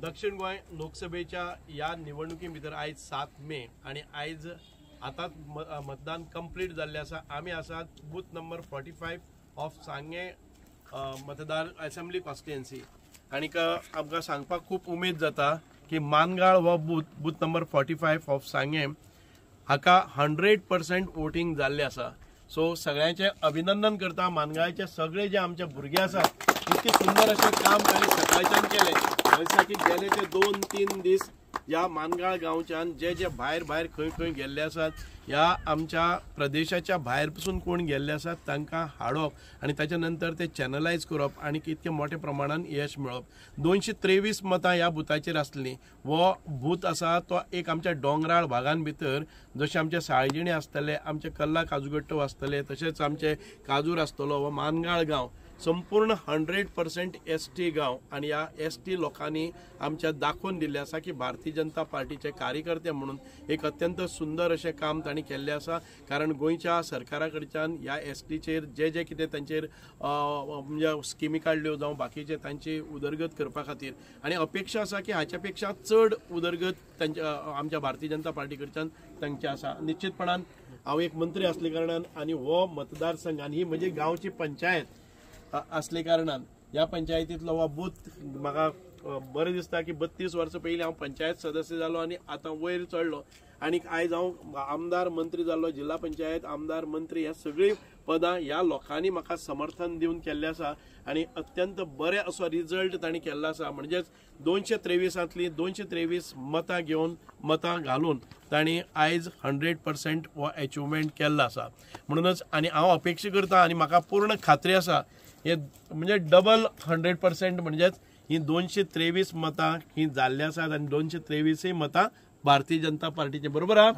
दक्षिण गोंय लोकसभेच्या या निवडणुकी भितर आयज 7 मे आणि आयज आताच मतदान कंप्लीट जाल्ले आसा। आमी आसात बूथ नंबर 45 ऑफ सांगे मतदार असेंब्ली कॉन्स्टिट्युएन्सी आणि आमकां सांगपाक खूप उमेद जाता की मानगाळ हो बूथ नंबर 45 ऑफ सांगे हाका 100% वोटिंग जाल्ले आसा। सो सगळ्यांचे अभिनंदन करता। मानगाळचे सगळे जे आमचे भुरगे आसात इतके सुंदर असे काम तांणी सकाळच्यान केले। जशें की गेले ते 2-3 दीस या मानगाळ गांवच्यान जे भायर खंय खंय गेल्ले आसात, या आमच्या प्रदेशाच्या भायर पसून कोण गेल्ले आसात तांकां हाडप आणि त्याच्या नंतर ते चॅनलायज करप आणि इतके मोठ्या प्रमाणात यश मेळप। 223 मतां ह्या बुथाचेर आसली। वो बूथ आसा तो एक आमच्या डोंगराळ भागां भितर जशें आमचे साळजिणे आसतले, आमचे कल्ला काजूगट्टो आसतले, तशेंच आमचे काजूर आसतलो, वो मानगाळ गांव संपूर्ण 100% एसटी गांव आणि या एसटी लोकांनी आमच्या दाखवून दिल्ले आसा की भारतीय जनता पार्टीचे कार्यकर्ते म्हणून एक अत्यंत सुंदर असे काम तांणी केल्ले आसा। कारण गोंयच्या सरकारा कडच्यान या एसटीचेर जे कितें तांचेर म्हणजे स्किमी काडल्यो जावं बाकीचे तांची उदरगत करपा खातीर आणि अपेक्षा आसा की हाच्या पेक्षा चड उदरगत तांच्या आमच्या भारतीय जनता पार्टी कडच्यान तांची आसा। निश्चितपणान हांव एक मंत्री असले कारणान आणि हो मतदारसंघ आणि ही म्हजी गांवची पंचायत असले कारणान या पंचायतीतलो हो बूथ म्हाका बरें दिसता की 32 वर्सां पयलीं हांव पंचायत सदस्य जालो आणि आतां वयर चडलो आणि आयज हांव आमदार मंत्री जाल्लो। जिल्हा पंचायत आमदार मंत्री ह्या सगळीं पदां ह्या लोकांनी म्हाका समर्थन दिवन केल्लें आसा आणि अत्यंत बरे असो रिजल्ट तांणी केल्लो आसा। म्हणजेच 223 223 मतां घेवन मतां घालून तांणी आयज 100% हो अचिवमेंट केल्लो आसा। म्हणूनच आणि हांव अपेक्षा करता आणि म्हाका पूर्ण खात्री आसा हे म्हणजे डबल 100% म्हणजेच ही 223 मतां ही जाल्ली आसात आणि 223 मतां भारतीय जनता पार्टीचे बरोबर आहा।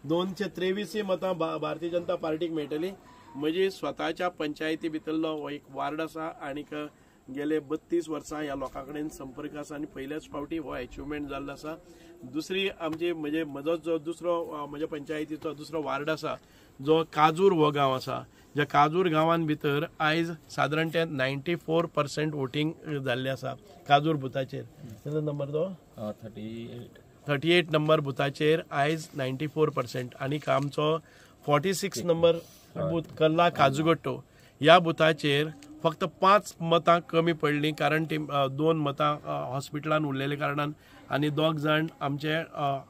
223 मतां भारतीय जनता पार्टीक मेळटली। म्हजी स्वताच्या पंचायती भितरलो हो एक वार्ड आसा आणि गेले 32 वर्सां ह्या लोकां कडेन संपर्क आसा आणि पहिल्याच फावटी हो अचिवमेंट जाल्लो आसा। दुसरी आमची म्हणजे म्हजो जो दुसरो म्हज्या पंचायतीचो दुसरो वार्ड आसा जो काजूर हो गांव आसा। ज्या काजूर गांवान भितर आयज साधारणतः 94% वोटिंग जाल्ले आसा काजूर बुथाचेर। नंबर तो 38 नंबर बुथाचेर आयज 94% आणि आमचो 46 नंबर बूथ कल्ला काजूगट्टो या बुथाचेर फक्त 5 मतां कमी पडली। कारण ती 2 मतां हॉस्पिटलान उरलेले कारणान आणि 2 जाण आमचे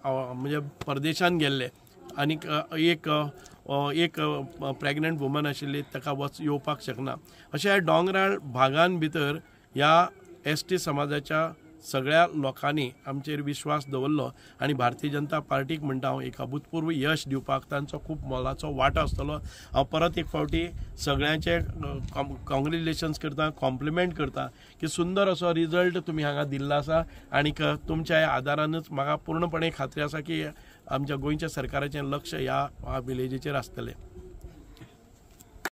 म्हणजे परदेशान गेल्ले आणि एक प्रेग्नंट वुमन आशिल्ली ताका येवपाक शकना। अशा ह्या डोंगराळ भागां भितर ह्या एसटी समाजाच्या सगळ्या लोकांनी आमचेर विश्वास दवरलो आणि भारतीय जनता पार्टीक म्हणटा हांव एक अभूतपूर्व यश दिवपाक तांचो खूप मोलाचो वांटो आसतलो। हांव परत एक फावटी सगळ्यांचे कॉंग्रेच्युलेशन्स करता, कॉम्प्लिमेंट करता की सुंदर असो रिजल्ट तुमी हांगा दिल्लो आसा आणि तुमच्या आदारानच म्हाका पूर्णपणे खात्री आसा की आमच्या गोंयच्या सरकाराचें लक्ष ह्या विलेजीचेर आसतलें।